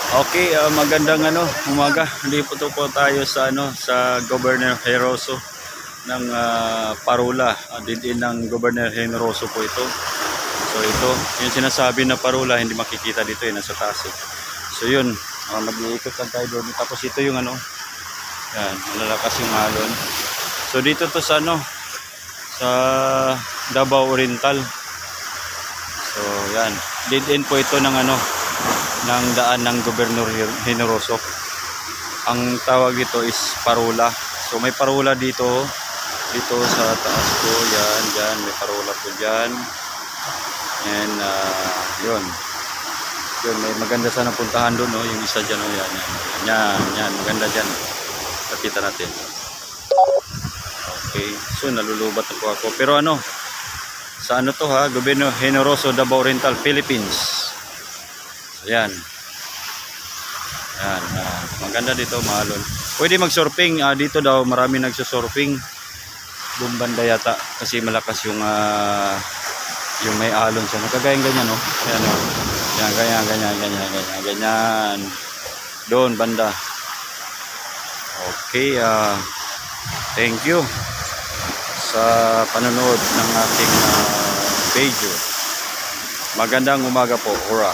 Okay, magandang umaga. Dito po tayo sa sa Governor Generoso ng Parula. Din ng Governor Generoso po ito. So ito, yung sinasabi na Parula hindi makikita dito, nasa taas. So yun, mag-iikot lang tayo doon. Tapos ito yung yan, malalakas yung alon. So dito to sa sa Davao Oriental. So yan, dead end po ito ng ng daan ng Gobernador Generoso. Ang tawag dito is Parula. So may Parula dito sa taas ko, yan, may Parula po diyan. And yun, may maganda sana puntahan doon, no, yung isa diyan, yan, maganda diyan. Nakita natin. Okay, so nalulubat na po ako. Pero sa to ha, Gobernador Generoso, Davao Oriental, Philippines. Ayan. Ayan. Maganda dito, maalon. Pwede mag-surfing. Dito daw marami nagsusurfing. Bumbanda yata. Kasi malakas yung may alon siya. Nakagayang ganyan, no? Ayan, no? Ayan, ganyan. Doon, banda. Okay. Thank you sa panonood ng ating video. Magandang umaga po. Ora.